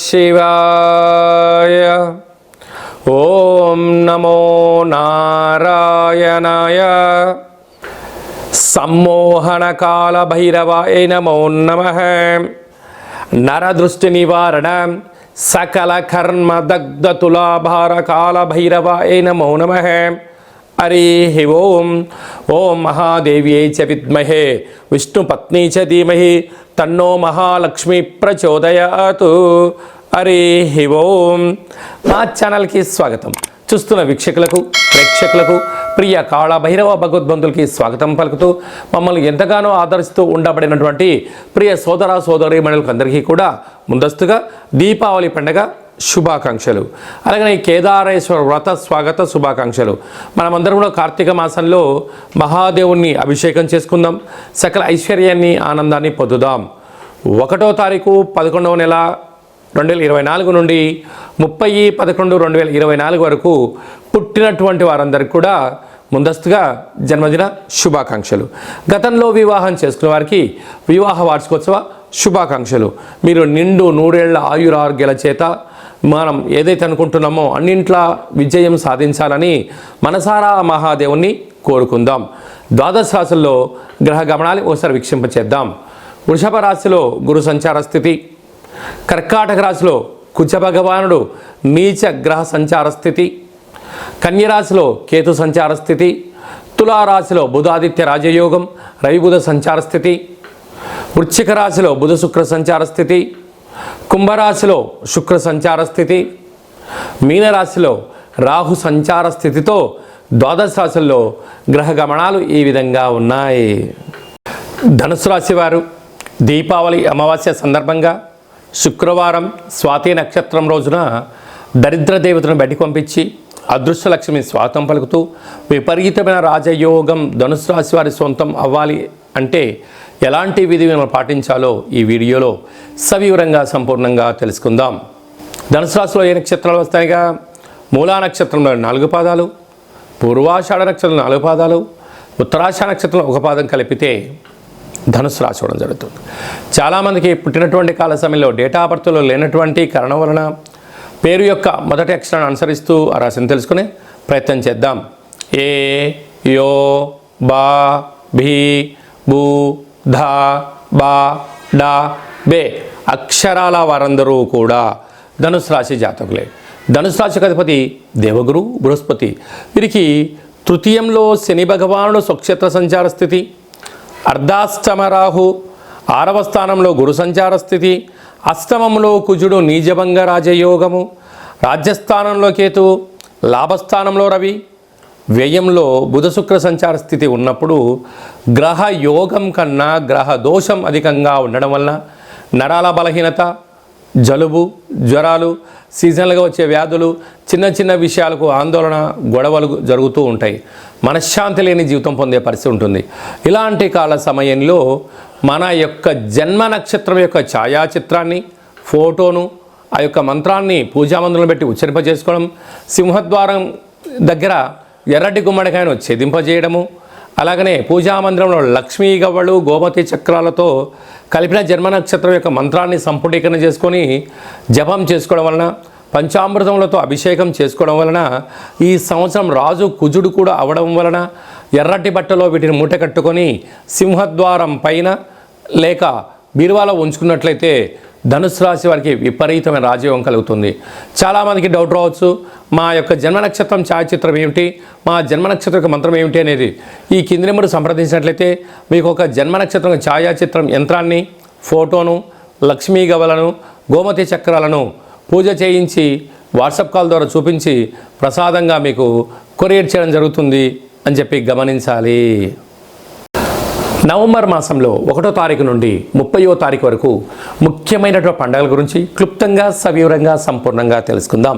శివాయ. ఓం నమో నారాయణాయ. సమ్మోహన కాల భైరవాయ నమో నమః. నరదృష్టి నివారణ సకల కర్మ దగ్ధ తులాభార కాల భైరవాయ నమో నమః. హరి ఓం. ఓం మహాదేవ్యై చ విద్మహే విష్ణుపత్ని చ ధీమహి తన్నో మహాలక్ష్మి ప్రచోదయాతు. హరి ఓం. మా ఛానల్కి స్వాగతం. చూస్తున్న వీక్షకులకు ప్రేక్షకులకు ప్రియ కాళ భైరవ భగవద్బంధులకి స్వాగతం పలుకుతూ మమ్మల్ని ఎంతగానో ఆదరిస్తూ ఉండబడినటువంటి ప్రియ సోదర సోదరీమణులకు అందరికీ కూడా ముందస్తుగా దీపావళి పండుగ శుభాకాంక్షలు. అలాగే కేదారేశ్వర వ్రత స్వాగత శుభాకాంక్షలు. మనమందరం కూడా కార్తీక మాసంలో మహాదేవుణ్ణి అభిషేకం చేసుకుందాం, సకల ఐశ్వర్యాన్ని ఆనందాన్ని పొందుదాం. 1వ తారీఖు 11వ నెల 2024 నుండి 30/11/2024 వరకు పుట్టినటువంటి వారందరికీ కూడా ముందస్తుగా జన్మదిన శుభాకాంక్షలు. గతంలో వివాహం చేసుకున్న వారికి వివాహ వార్షికోత్సవ శుభాకాంక్షలు. మీరు నిండు 100 ఏళ్ల ఆయురారోగ్యాల చేత మనం ఏదైతే అనుకుంటున్నామో అన్నింట్లా విజయం సాధించాలని మనసారా మహాదేవుణ్ణి కోరుకుందాం. ద్వాదశ రాశుల్లో గ్రహ గమనాలు ఒకసారి వీక్షింపచేద్దాం. వృషభ రాశిలో గురు సంచార స్థితి, కర్కాటక రాశిలో కుజ భగవానుడు నీచ గ్రహ సంచార స్థితి, కన్యరాశిలో కేతు సంచార స్థితి, తులారాశిలో బుధాదిత్య రాజయోగం రవి బుధ సంచార స్థితి, వృశ్చిక రాశిలో బుధ శుక్ర సంచార స్థితి, కుంభరాశిలో శుక్ర సంచార స్థితి, మీనరాశిలో రాహు సంచార స్థితితో ద్వాదశ రాశుల్లో గ్రహ గమనాలు ఈ విధంగా ఉన్నాయి. ధనుసు రాశి వారు దీపావళి అమావాస్య సందర్భంగా శుక్రవారం స్వాతి నక్షత్రం రోజున దరిద్ర దేవతను బయటికి పంపించి అదృష్టలక్ష్మి స్వాగతం పలుకుతూ విపరీతమైన రాజయోగం ధనుసు రాశి వారి సొంతం అవ్వాలి అంటే ఎలాంటి విధి మనం పాటించాలో ఈ వీడియోలో సవివరంగా సంపూర్ణంగా తెలుసుకుందాం. ధనుసు రాశిలో ఏ నక్షత్రాలు వస్తాయిగా? మూలా నక్షత్రంలో 4 పాదాలు, పూర్వాషాఢ నక్షత్రంలో 4 పాదాలు, ఉత్తరాషాఢ నక్షత్రంలో 1 పాదం కలిపితే ధనుసు రాశి అవడం జరుగుతుంది. చాలామందికి పుట్టినటువంటి కాల సమయంలో డేటా ఆఫ్ బర్త్లో లేనటువంటి కారణం వలన పేరు యొక్క మొదటి అక్షరాన్ని అనుసరిస్తూ ఆ రాశిని తెలుసుకునే ప్రయత్నం చేద్దాం. ఏ, యో, బా, భీ, బూ, ధా, బా, డా, బే అక్షరాల వారందరూ కూడా ధనుసు రాశి జాతకులే. ధనుసు రాశికి అధిపతి దేవగురు బృహస్పతి. వీరికి తృతీయంలో శని భగవానుడు స్వక్షేత్ర సంచార స్థితి, అర్ధాష్టమ రాహు 6వ స్థానంలో గురు సంచార స్థితి, అష్టమంలో కుజుడు నీచభంగ రాజయోగము, రాజ్యస్థానంలో కేతు, లాభస్థానంలో రవి, వ్యయంలో బుధ శుక్ర సంచార స్థితి ఉన్నప్పుడు గ్రహ యోగం కన్నా గ్రహ దోషం అధికంగా ఉండడం వలన నరాల బలహీనత, జలుబు, జ్వరాలు, సీజనల్గా వచ్చే వ్యాధులు, చిన్న చిన్న విషయాలకు ఆందోళన, గొడవలు జరుగుతూ ఉంటాయి. మనశ్శాంతి లేని జీవితం పొందే పరిస్థితి ఉంటుంది. ఇలాంటి కాల సమయంలో మన యొక్క జన్మ నక్షత్రం యొక్క ఛాయాచిత్రాన్ని, ఫోటోను, ఆ యొక్క మంత్రాన్ని పూజామందులను పెట్టి ఉచ్చరింపజేసుకోవడం, సింహద్వారం దగ్గర ఎర్రటి గుమ్మడికాయను ఛేదింపజేయడము, అలాగనే పూజామందిరంలో లక్ష్మీ గవ్వలు గోమతి చక్రాలతో కలిపిన జన్మ నక్షత్రం యొక్క మంత్రాన్ని సంపుటీకరణ చేసుకొని జపం చేసుకోవడం వలన, పంచామృతములతో అభిషేకం చేసుకోవడం వలన, ఈ సంవత్సరం రాజు కుజుడు కూడా అవడం వలన ఎర్రటి బట్టలో వీటిని మూట కట్టుకొని సింహద్వారం పైన లేక బీరువాలో ఉంచుకున్నట్లయితే ధనుసు రాశి వారికి విపరీతమైన రాజయోగం కలుగుతుంది. చాలామందికి డౌట్ రావచ్చు, మా యొక్క జన్మ నక్షత్రం ఛాయాచిత్రం ఏమిటి, మా జన్మ నక్షత్రం యొక్క మంత్రం ఏమిటి అనేది. ఈ కింది నెంబర్ సంప్రదించినట్లయితే మీకు ఒక జన్మ నక్షత్రం ఛాయాచిత్రం యంత్రాన్ని, ఫోటోను, లక్ష్మీ గవలను, గోమతి చక్రాలను పూజ చేయించి వాట్సాప్ కాల్ ద్వారా చూపించి ప్రసాదంగా మీకు కొరియర్ చేయడం జరుగుతుంది అని చెప్పి గమనించాలి. నవంబర్ మాసంలో 1వ తారీఖు నుండి 30వ తారీఖు వరకు ముఖ్యమైనటువంటి పండుగల గురించి క్లుప్తంగా సవివరంగా సంపూర్ణంగా తెలుసుకుందాం.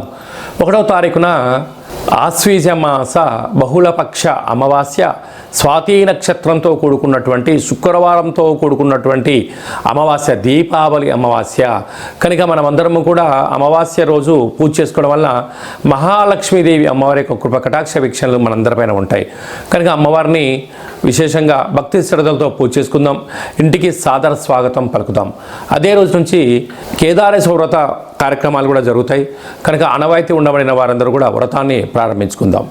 1వ తారీఖున ఆశ్వీజ మాస బహుళపక్ష అమావాస్య స్వాతి నక్షత్రంతో కూడుకున్నటువంటి శుక్రవారంతో కూడుకున్నటువంటి అమావాస్య, దీపావళి అమావాస్య కనుక మనమందరము కూడా అమావాస్య రోజు పూజ చేసుకోవడం వల్ల మహాలక్ష్మీదేవి అమ్మవారి యొక్క కృప కటాక్ష వీక్షణలు మనందరిపైన ఉంటాయి. కనుక అమ్మవారిని విశేషంగా భక్తి శ్రద్ధలతో పూజ చేసుకుందాం, ఇంటికి సాదర స్వాగతం పలుకుదాం. అదే రోజు నుంచి కేదారేశ్వర వ్రత కార్యక్రమాలు కూడా జరుగుతాయి. కనుక ఆనవాయితీ ఉండబడిన వారందరూ కూడా వ్రతాన్ని ప్రారంభించుకుందాం.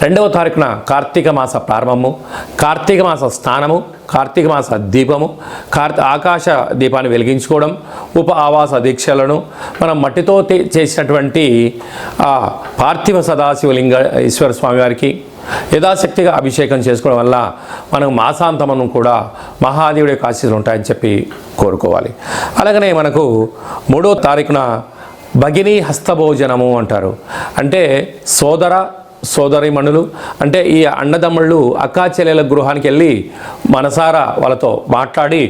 2వ తారీఖున కార్తీక మాస ప్రారంభము, కార్తీక మాస స్నానము, కార్తీక మాస దీపము, ఆకాశ దీపాన్ని వెలిగించుకోవడం, ఉప ఆవాస దీక్షలను మనం మట్టితో చేసినటువంటి పార్థివ సదాశివలింగ ఈశ్వర స్వామి వారికి యథాశక్తిగా అభిషేకం చేసుకోవడం వల్ల మనకు మాసాంతమను కూడా మహాదేవుడి యొక్క ఆశీస్సులు ఉంటాయని చెప్పి కోరుకోవాలి. అలాగనే మనకు 3వ తారీఖున భగినీ హస్తభోజనము అంటారు. అంటే సోదరిమణులు అంటే ఈ అన్నదమ్ముళ్ళు అక్కా చెల్లెల గృహానికి వెళ్ళి మనసారా వాళ్ళతో మాట్లాడి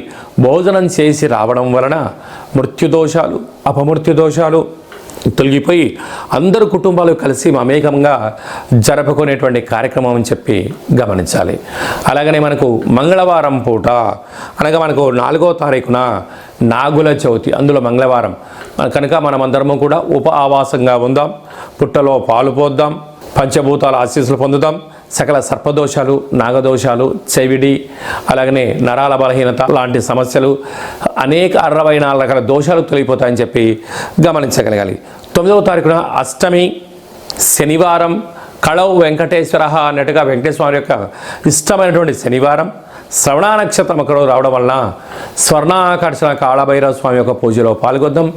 భోజనం చేసి రావడం వలన మృత్యుదోషాలు, అపమృత్యుదోషాలు తొలగిపోయి అందరు కుటుంబాలు కలిసి మమేకంగా జరుపుకునేటువంటి కార్యక్రమం అని చెప్పి గమనించాలి. అలాగనే మనకు మంగళవారం పూట అనగా మనకు 4వ తారీఖున నాగుల చవితి, అందులో మంగళవారం కనుక మనమందరము కూడా ఉప ఆవాసంగా ఉందాం, పుట్టలో పాలు పోద్దాం, పంచభూతాల ఆశీస్సులు పొందుదాం, సకల సర్పదోషాలు, నాగదోషాలు, చెవిడి, అలాగనే నరాల బలహీనత లాంటి సమస్యలు అనేక 64 రకాల దోషాలు తొలగిపోతాయని చెప్పి గమనించగలగాలి. 9వ తారీఖున అష్టమి శనివారం, కళవు వెంకటేశ్వర అన్నట్టుగా వెంకటేశ్వర యొక్క ఇష్టమైనటువంటి శనివారం, శ్రవణ నక్షత్రం అక్కడ రావడం వలన స్వర్ణాకర్షణ కాళభైరవ స్వామి యొక్క పూజలో పాల్గొద్దాం.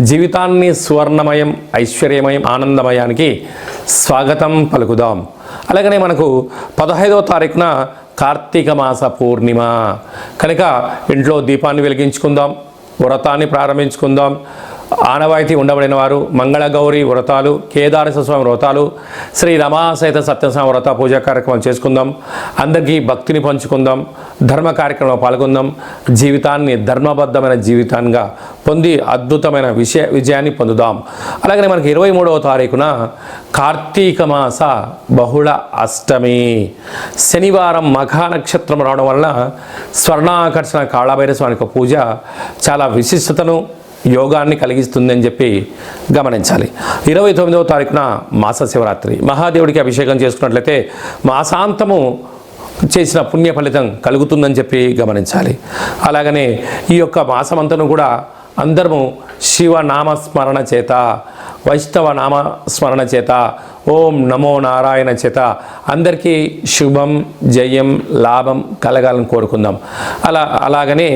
జీవితాన్ని సువర్ణమయం, ఐశ్వర్యమయం, ఆనందమయానికి స్వాగతం పలుకుదాం. అలాగనే మనకు 15వ తారీఖున కార్తీక మాస పూర్ణిమ కనుక ఇంట్లో దీపాన్ని వెలిగించుకుందాం, వ్రతాన్ని ప్రారంభించుకుందాం. ఆనవాయితీ ఉండబడిన వారు మంగళగౌరి వ్రతాలు, కేదారేశ్వర స్వామి వ్రతాలు, శ్రీ రమాసహిత సత్యస్వామి వ్రత పూజా కార్యక్రమం చేసుకుందాం. అందరికీ భక్తిని పంచుకుందాం, ధర్మ కార్యక్రమంలో పాల్గొందాం. జీవితాన్ని ధర్మబద్ధమైన జీవితంగా పొంది అద్భుతమైన విజయాన్ని పొందుదాం. అలాగనే మనకి 23వ తారీఖున కార్తీక మాస బహుళ అష్టమి శనివారం మఖా నక్షత్రం రావడం వల్ల స్వర్ణాకర్షణ కాళభైరవ స్వామి యొక్క పూజ చాలా విశిష్టతను, యోగాన్ని కలిగిస్తుందని చెప్పి గమనించాలి. 29వ తారీఖున మాస శివరాత్రి, మహాదేవుడికి అభిషేకం చేసుకున్నట్లయితే మాసాంతము చేసిన పుణ్య ఫలితం కలుగుతుందని చెప్పి గమనించాలి. అలాగనే ఈ యొక్క మాసమంతను కూడా అందరము శివనామస్మరణ చేత, వైష్ణవ నామస్మరణ చేత, ఓం నమో నారాయణ చేత అందరికీ శుభం, జయం, లాభం కలగాలని కోరుకుందాం. అలాగనే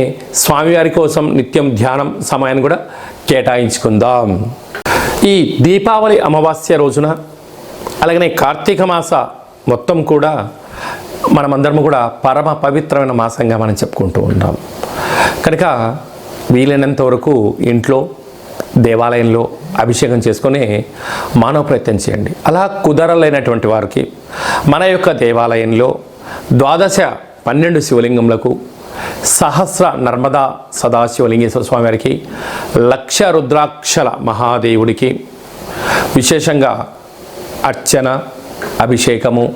స్వామివారి కోసం నిత్యం ధ్యానం సమయాన్ని కూడా కేటాయించుకుందాం. ఈ దీపావళి అమావాస్య రోజున అలాగనే కార్తీక మాస మొత్తం కూడా మనమందరము కూడా పరమ పవిత్రమైన మాసంగా మనం చెప్పుకుంటూ ఉంటాం. కనుక వీలైనంత వరకు ఇంట్లో దేవాలయంలో అభిషేకం చేసుకొని మానవ ప్రయత్నం చేయండి. అలా కుదరలేనటువంటి వారికి మన యొక్క దేవాలయంలో 12 శివలింగములకు, సహస్ర నర్మదా సదాశివలింగేశ్వర స్వామి వారికి, 1,00,000 రుద్రాక్షల మహాదేవుడికి విశేషంగా అర్చన, అభిషేకము,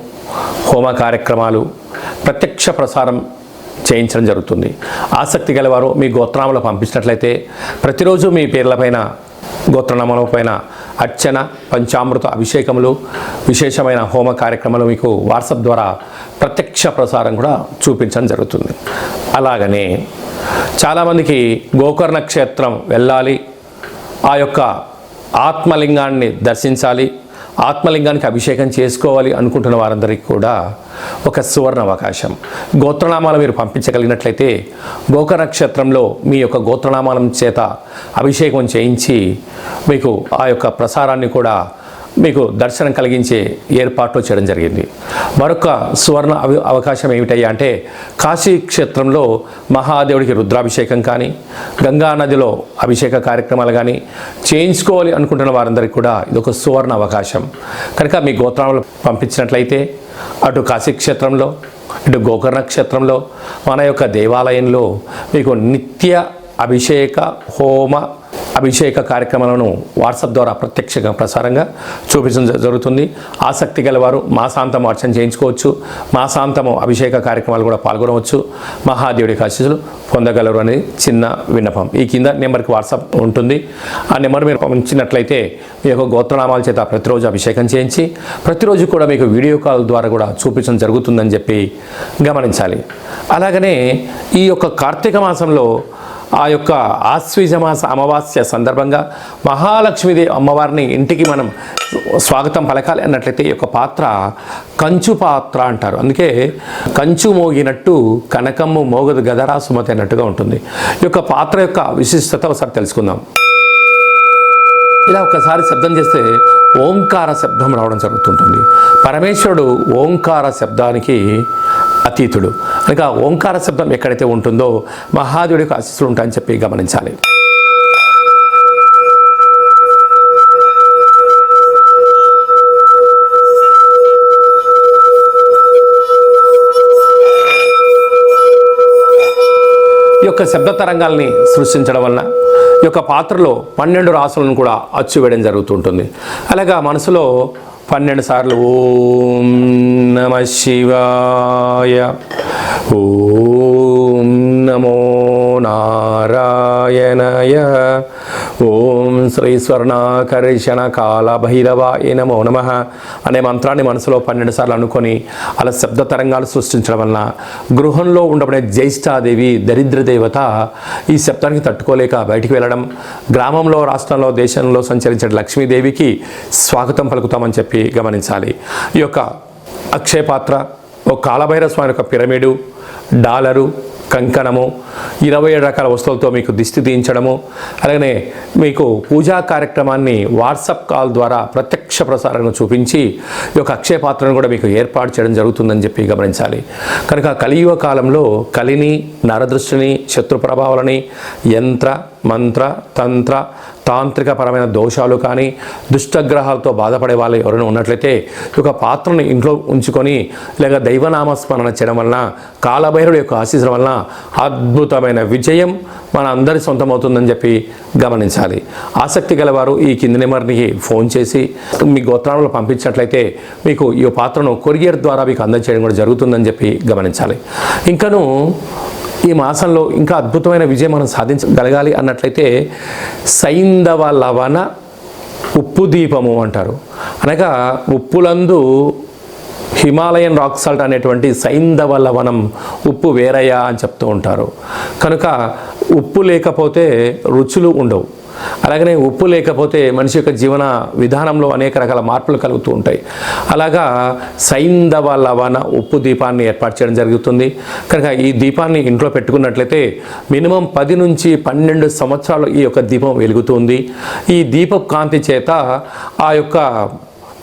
హోమ కార్యక్రమాలు ప్రత్యక్ష ప్రసారం చేయించడం జరుగుతుంది. ఆసక్తి గలవారు మీ గోత్రనామాలు పంపించినట్లయితే ప్రతిరోజు మీ పేర్లపైన, గోత్రనామాల పైన అర్చన, పంచామృత అభిషేకములు, విశేషమైన హోమ కార్యక్రమాలు మీకు వాట్సాప్ ద్వారా ప్రత్యక్ష ప్రసారం కూడా చూపించడం జరుగుతుంది. అలాగనే చాలామందికి గోకర్ణ క్షేత్రం వెళ్ళాలి, ఆ యొక్క ఆత్మలింగాన్ని దర్శించాలి, ఆత్మలింగానికి అభిషేకం చేసుకోవాలి అనుకుంటున్న వారందరికీ కూడా ఒక సువర్ణ అవకాశం. గోత్రనామాలు మీరు పంపించగలిగినట్లయితే గోకర్ణ నక్షత్రంలో మీ యొక్క గోత్రనామాల చేత అభిషేకం చేయించి మీకు ఆ యొక్క ప్రసారాన్ని కూడా మీకు దర్శనం కలిగించే ఏర్పాట్లు చేయడం జరిగింది. మరొక సువర్ణ అవకాశం ఏమిటయ్యా అంటే కాశీ క్షేత్రంలో మహాదేవుడికి రుద్రాభిషేకం కానీ, గంగా నదిలో అభిషేక కార్యక్రమాలు కానీ చేయించుకోవాలి అనుకుంటున్న వారందరికీ కూడా ఇదొక సువర్ణ అవకాశం. కనుక మీ గోత్రాలు పంపించినట్లయితే అటు కాశీ క్షేత్రంలో, ఇటు గోకర్ణ క్షేత్రంలో మన యొక్క దేవాలయంలో మీకు నిత్య అభిషేక, హోమ, అభిషేక కార్యక్రమాలను వాట్సాప్ ద్వారా ప్రత్యక్షంగా ప్రసారంగా చూపించడం జరుగుతుంది. ఆసక్తి గలవారు మాసాంతం అర్చన చేయించుకోవచ్చు. మాసాంతము అభిషేక కార్యక్రమాలు కూడా పాల్గొనవచ్చు. మహాదేవుడికి ఆశీస్సులు పొందగలరు అని చిన్న విన్నపం. ఈ కింద నెంబర్కి వాట్సాప్ ఉంటుంది. ఆ నెంబర్ మీరు పంపించినట్లయితే మీ యొక్క గోత్రనామాల చేత ప్రతిరోజు అభిషేకం చేయించి ప్రతిరోజు కూడా మీకు వీడియో కాల్ ద్వారా కూడా చూపించడం జరుగుతుందని చెప్పి గమనించాలి. అలాగనే ఈ యొక్క కార్తీక మాసంలో ఆ యొక్క ఆశ్వీజమాస అమావాస్య సందర్భంగా మహాలక్ష్మీదేవి అమ్మవారిని ఇంటికి మనం స్వాగతం పలకాలి అన్నట్లయితే ఈ యొక్క పాత్ర కంచు పాత్ర అంటారు. అందుకే కంచు మోగినట్టు కనకమ్ము మోగదు గదరా సుమతి అన్నట్టుగా ఉంటుంది. ఈ యొక్క పాత్ర యొక్క విశిష్టత ఒకసారి తెలుసుకుందాం. ఇలా ఒకసారి శబ్దం చేస్తే ఓంకార శబ్దం రావడం జరుగుతుంటుంది. పరమేశ్వరుడు ఓంకార శబ్దానికి అతీతుడు. కనుక ఓంకార శబ్దం ఎక్కడైతే ఉంటుందో మహాదేవుడికి ఆశీస్సులు ఉంటాయని చెప్పి గమనించాలి. ఈ యొక్క శబ్ద తరంగాల్ని సృష్టించడం వలన ఈ యొక్క పాత్రలో 12 రాసులను కూడా అచ్చు వేయడం జరుగుతుంటుంది. అలాగా మనసులో 12 సార్లు ఓం నమ శివాయ, ఓం నమో నారాయణయ, ఓం శ్రీ స్వర్ణాకర్షణ కాల భైరవాయ నమో నమః అనే మంత్రాన్ని మనసులో 12 సార్లు అనుకొని అలా శబ్ద తరంగాలు సృష్టించడం వలన గృహంలో ఉండబడే జ్యేష్ఠాదేవి దరిద్ర దేవత ఈ శబ్దానికి తట్టుకోలేక బయటికి వెళ్ళడం, గ్రామంలో రాష్ట్రంలో దేశంలో సంచరించే లక్ష్మీదేవికి స్వాగతం పలుకుతామని చెప్పి గమనించాలి. ఈ యొక్క అక్షయ పాత్ర, ఒక కాలభైరవ స్వామి యొక్క పిరమిడు, డాలరు, కంకణము, 27 రకాల వస్తువులతో మీకు దిష్టి తీయించడము, అలాగనే మీకు పూజా కార్యక్రమాన్ని వాట్సాప్ కాల్ ద్వారా ప్రత్యక్ష ప్రసారంగా చూపించి ఈ యొక్క అక్షయ పాత్రను కూడా మీకు ఏర్పాటు చేయడం జరుగుతుందని చెప్పి గమనించాలి. కనుక కలియుగ కాలంలో కలిని, నరదృష్టిని, శత్రు ప్రభావాలని, యంత్ర మంత్ర తంత్ర తాంత్రిక పరమైన దోషాలు కానీ దుష్టగ్రహాలతో బాధపడే వాళ్ళు ఎవరైనా ఉన్నట్లయితే ఈ యొక్క పాత్రను ఇంట్లో ఉంచుకొని లేక దైవనామస్మరణ చేయడం వలన కాలభైరుడు యొక్క ఆశీస్సుల వలన అద్భుతమైన విజయం మన అందరి సొంతమవుతుందని చెప్పి గమనించాలి. ఆసక్తి గలవారు ఈ కింది నెంబర్కి ఫోన్ చేసి మీ గోత్రాలను పంపించినట్లయితే మీకు ఈ పాత్రను కొరియర్ ద్వారా మీకు అందజేయడం కూడా జరుగుతుందని చెప్పి గమనించాలి. ఇంకను ఈ మాసంలో ఇంకా అద్భుతమైన విజయం మనం సాధించగలగాలి అన్నట్లయితే సైంధవ లవణ ఉప్పు దీపము అంటారు. అనగా ఉప్పులందు హిమాలయన్ రాక్ సాల్ట్ అనేటువంటి సైంధవ లవణం ఉప్పు వేరయ్యా అని చెప్తూ ఉంటారు. కనుక ఉప్పు లేకపోతే రుచులు ఉండవు. అలాగనే ఉప్పు లేకపోతే మనిషి యొక్క జీవన విధానంలో అనేక రకాల మార్పులు కలుగుతూ ఉంటాయి. అలాగా సైంధవ లవణ ఉప్పు దీపాన్ని ఏర్పాటు చేయడం జరుగుతుంది. కనుక ఈ దీపాన్ని ఇంట్లో పెట్టుకున్నట్లయితే మినిమం 10 నుంచి 12 సంవత్సరాలు ఈ యొక్క దీపం వెలుగుతుంది. ఈ దీప కాంతి చేత ఆ యొక్క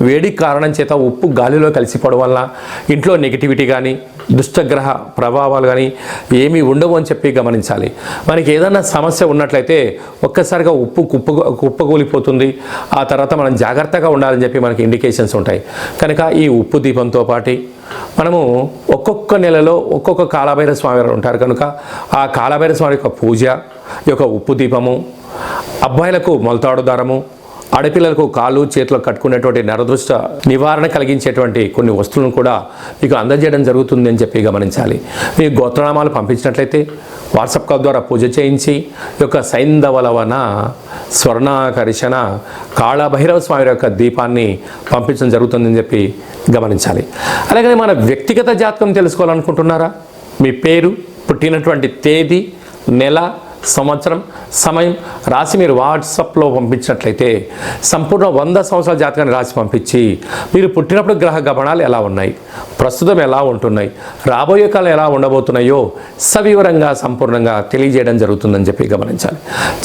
వేడి కారణం చేత ఉప్పు గాలిలో కలిసిపోవడం వల్ల ఇంట్లో నెగిటివిటీ కానీ దుష్టగ్రహ ప్రభావాలు కానీ ఏమీ ఉండవు అని చెప్పి గమనించాలి. మనకి ఏదైనా సమస్య ఉన్నట్లయితే ఒక్కసారిగా ఉప్పు కుప్పకూలిపోతుంది. ఆ తర్వాత మనం జాగ్రత్తగా ఉండాలని చెప్పి మనకి ఇండికేషన్స్ ఉంటాయి. కనుక ఈ ఉప్పు దీపంతో పాటు మనము ఒక్కొక్క నెలలో ఒక్కొక్క కాలభైరవ స్వామి వారు ఉంటారు. కనుక ఆ కాలభైరవ స్వామి యొక్క పూజ, ఈ యొక్క ఉప్పు దీపము, అబ్బాయిలకు మొలతాడు దారము, ఆడపిల్లలకు కాళ్ళు చేతులు కట్టుకునేటువంటి నరదృష్ట నివారణ కలిగించేటువంటి కొన్ని వస్తువులను కూడా మీకు అందజేయడం జరుగుతుంది అని చెప్పి గమనించాలి. మీ గోత్రనామాలు పంపించినట్లయితే వాట్సాప్ కాల్ ద్వారా పూజ చేయించి ఈ యొక్క సైంధవ లవణ స్వర్ణాకర్షణ కాళభైరవ స్వామి యొక్క దీపాన్ని పంపించడం జరుగుతుందని చెప్పి గమనించాలి. అలాగే మన వ్యక్తిగత జాతకం తెలుసుకోవాలనుకుంటున్నారా? మీ పేరు, పుట్టినటువంటి తేదీ, నెల, సంవత్సరం, సమయం రాసి మీరు వాట్సాప్లో పంపించినట్లయితే సంపూర్ణ 100 సంవత్సరాల జాతకాన్ని రాసి పంపించి మీరు పుట్టినప్పుడు గ్రహ గమనాలు ఎలా ఉన్నాయి, ప్రస్తుతం ఎలా ఉంటున్నాయి, రాబోయే కాలం ఎలా ఉండబోతున్నాయో సవివరంగా సంపూర్ణంగా తెలియజేయడం జరుగుతుందని చెప్పి గమనించాలి.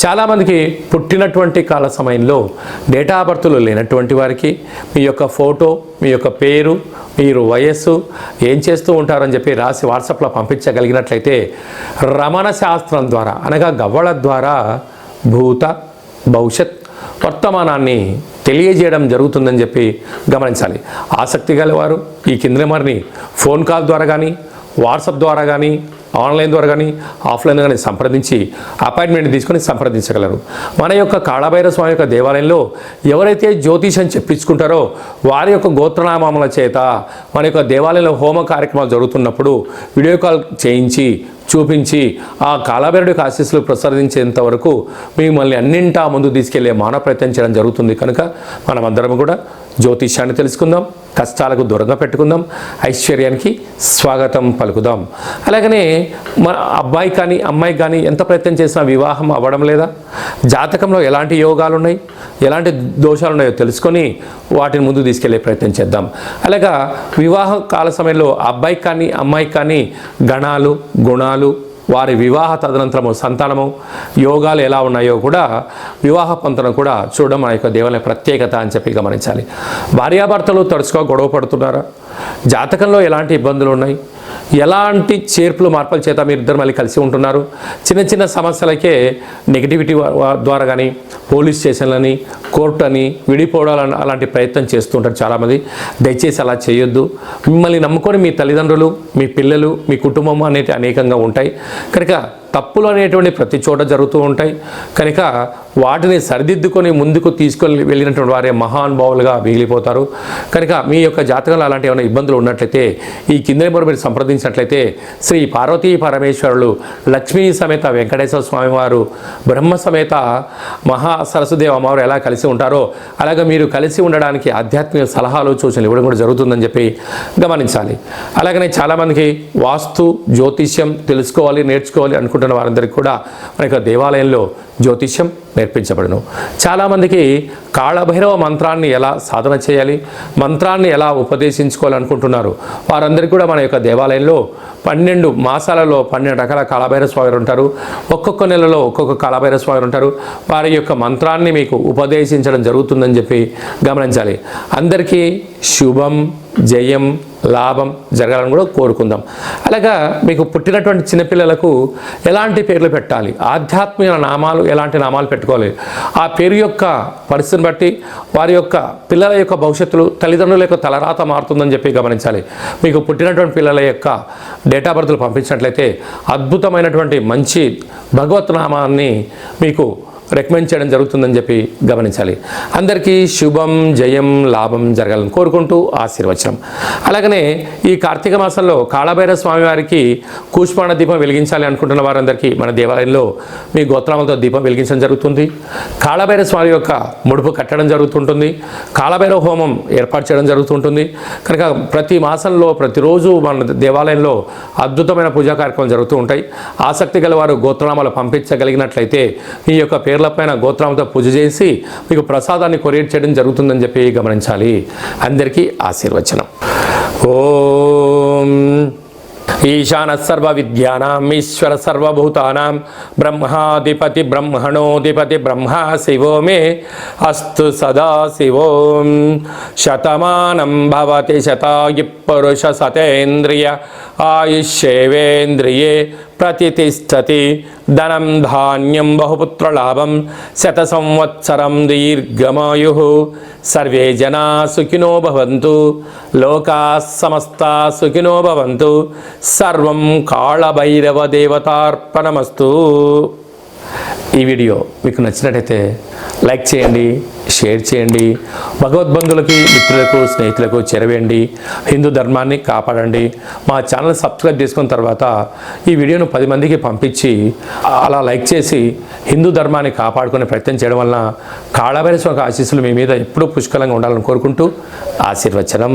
చాలామందికి పుట్టినటువంటి కాల సమయంలో డేటా ఆఫ్ బర్త్లు లేనటువంటి వారికి మీ యొక్క ఫోటో, మీ యొక్క పేరు, మీరు వయస్సు, ఏం చేస్తూ ఉంటారని చెప్పి రాసి వాట్సాప్లో పంపించగలిగినట్లయితే రమణ శాస్త్రం ద్వారా అనగా గవ్వళ ద్వారా భూత భవిష్యత్ వర్తమానాన్ని తెలియజేయడం జరుగుతుందని చెప్పి గమనించాలి. ఆసక్తి గలవారు ఈ కింద నెంబర్ని ఫోన్ కాల్ ద్వారా కానీ వాట్సాప్ ద్వారా కానీ ఆన్లైన్ ద్వారా కానీ ఆఫ్లైన్ కానీ సంప్రదించి అపాయింట్మెంట్ తీసుకొని సంప్రదించగలరు. మన యొక్క కాళభైరవ స్వామి యొక్క దేవాలయంలో ఎవరైతే జ్యోతిషం చెప్పించుకుంటారో వారి యొక్క గోత్రనామముల చేత మన యొక్క దేవాలయంలో హోమ కార్యక్రమాలు జరుగుతున్నప్పుడు వీడియో కాల్ చేయించి చూపించి ఆ కాళభైరవుడికి ఆశీస్సులు ప్రసాదించేంత వరకు మిమ్మల్ని అన్నింటా ముందు తీసుకెళ్లే మానవ ప్రయత్నం చేయడం జరుగుతుంది. కనుక మనమందరం కూడా జ్యోతిష్యాన్ని తెలుసుకుందాం, కష్టాలకు దూరంగా పెట్టుకుందాం, ఐశ్వర్యానికి స్వాగతం పలుకుదాం. అలాగనే మన అబ్బాయి కానీ అమ్మాయి కానీ ఎంత ప్రయత్నం చేసినా వివాహం అవ్వడం లేదా, జాతకంలో ఎలాంటి యోగాలు ఉన్నాయి, ఎలాంటి దోషాలు ఉన్నాయో తెలుసుకొని వాటిని ముందు తీసుకెళ్లే ప్రయత్నం చేద్దాం. అలాగా వివాహ కాల సమయంలో అబ్బాయికి కానీ అమ్మాయికి కానీ గణాలు, గుణాలు, వారి వివాహ తదనంతరము సంతానము యోగాలు ఎలా ఉన్నాయో కూడా వివాహ పంతను కూడా చూడడం మన యొక్క దేవాలయ ప్రత్యేకత అని చెప్పి గమనించాలి. భార్యాభర్తలు తరచుగా గొడవ పడుతున్నారా, జాతకంలో ఎలాంటి ఇబ్బందులు ఉన్నాయి, ఎలాంటి చేర్పులు మార్పుల చేత మీరు ఇద్దరు మళ్ళీ కలిసి ఉంటున్నారు, చిన్న చిన్న సమస్యలకే నెగిటివిటీ ద్వారా కానీ పోలీస్ స్టేషన్లని, కోర్టు అని విడిపోవడాలని అలాంటి ప్రయత్నం చేస్తూ ఉంటారు చాలామంది. దయచేసి అలా చేయొద్దు. మిమ్మల్ని నమ్ముకొని మీ తల్లిదండ్రులు, మీ పిల్లలు, మీ కుటుంబం అనేవి అనేకంగా ఉంటాయి. కనుక తప్పులు అనేటువంటి ప్రతి చోట జరుగుతూ ఉంటాయి. కనుక వాటిని సరిదిద్దుకొని ముందుకు తీసుకొని వెళ్ళినటువంటి వారే మహానుభావులుగా మిగిలిపోతారు. కనుక మీ యొక్క జాతకంలో అలాంటి ఏమైనా ఇబ్బందులు ఉన్నట్లయితే ఈ కింద నెంబర్ మీరు సంప్రదించినట్లయితే శ్రీ పార్వతీ పరమేశ్వరులు, లక్ష్మీ సమేత వెంకటేశ్వర స్వామి వారు, బ్రహ్మ సమేత మహా సరస్వదేవ అమ్మవారు ఎలా కలిసి ఉంటారో అలాగే మీరు కలిసి ఉండడానికి ఆధ్యాత్మిక సలహాలు సూచనలు ఇవ్వడం కూడా జరుగుతుందని చెప్పి గమనించాలి. అలాగనే చాలామందికి వాస్తు జ్యోతిష్యం తెలుసుకోవాలి, నేర్చుకోవాలి అనుకుంటున్న వారందరికీ కూడా మన యొక్క దేవాలయంలో జ్యోతిష్యం నేర్పించబడును. చాలామందికి కాళభైరవ మంత్రాన్ని ఎలా సాధన చేయాలి, మంత్రాన్ని ఎలా ఉపదేశించుకోవాలనుకుంటున్నారు. వారందరికీ కూడా మన యొక్క దేవాలయంలో 12 మాసాలలో 12 రకాల కాళభైరవ స్వామి ఉంటారు. ఒక్కొక్క నెలలో ఒక్కొక్క కాళభైరవ స్వామి ఉంటారు. వారి యొక్క మంత్రాన్ని మీకు ఉపదేశించడం జరుగుతుందని చెప్పి గమనించాలి. అందరికీ శుభం, జయం, లాభం జరగాలని కూడా కోరుకుందాం. అలాగా మీకు పుట్టినటువంటి చిన్నపిల్లలకు ఎలాంటి పేర్లు పెట్టాలి, ఆధ్యాత్మిక నామాలు ఎలాంటి నామాలు పెట్టుకోవాలి, ఆ పేరు యొక్క పరిస్థితిని బట్టి వారి యొక్క పిల్లల యొక్క భవిష్యత్తులు తల్లిదండ్రుల యొక్క తలరాత మారుతుందని చెప్పి గమనించాలి. మీకు పుట్టినటువంటి పిల్లల యొక్క డేట్ ఆఫ్ బర్త్లు పంపించినట్లయితే అద్భుతమైనటువంటి మంచి భగవత్ నామాన్ని మీకు రికమెండ్ చేయడం జరుగుతుందని చెప్పి గమనించాలి. అందరికీ శుభం, జయం, లాభం జరగాలని కోరుకుంటూ ఆశీర్వచనం. అలాగనే ఈ కార్తీక మాసంలో కాళభైరవ స్వామి వారికి కూష్మాండ దీపం వెలిగించాలి అనుకుంటున్న వారందరికీ మన దేవాలయంలో మీ గోత్రాలతో దీపం వెలిగించడం జరుగుతుంది. కాళభైరవ స్వామి యొక్క ముడుపు కట్టడం జరుగుతుంటుంది. కాళభైరవ హోమం ఏర్పాటు చేయడం జరుగుతుంటుంది. కనుక ప్రతి మాసంలో ప్రతిరోజు మన దేవాలయంలో అద్భుతమైన పూజా కార్యక్రమాలు జరుగుతూ ఉంటాయి. ఆసక్తి గల వారు గోత్రనామాలు పంపించగలిగినట్లయితే ఈ యొక్క పేర్ల పైన గోత్రంతో పూజ చేసి మీకు ప్రసాదాన్ని కొరియర్ చేయడం జరుగుతుందని చెప్పి గమనించాలి. అందరికీ ఆశీర్వచనం. ఓం ఈశాన సర్వ విద్యానాం ఈశ్వర సర్వభూతానాం బ్రహ్మాధిపతి బ్రహ్మణోధిపతి బ్రహ్మ శివో మే అస్తు సదా శివోం. శతమానం భవతి శతాయు పురుష సతేంద్రియ ఆయుష్యేవేంద్రియే ప్రతిష్టతి. ధనం ధాన్యం బహుపుత్రలాభం శత సంవత్సరం దీర్ఘమాయు. సర్వే జనా సుఖినో భవంతు, లోకా సమస్తా సుఖినో భవంతు. సర్వం కాళభైరవ దేవతార్పణమస్తు. ఈ వీడియో మీకు నచ్చినట్టయితే లైక్ చేయండి, షేర్ చేయండి, భగవద్బంధులకి, మిత్రులకు, స్నేహితులకు చేరవేయండి. హిందూ ధర్మాన్ని కాపాడండి. మా ఛానల్ సబ్స్క్రైబ్ చేసుకున్న తర్వాత ఈ వీడియోను 10 మందికి పంపించి అలా లైక్ చేసి హిందూ ధర్మాన్ని కాపాడుకునే ప్రయత్నం చేయడం వలన కాళభైరవ స్వామి ఆశీస్సులు మీ మీద ఎప్పుడూ పుష్కలంగా ఉండాలని కోరుకుంటూ ఆశీర్వచనం.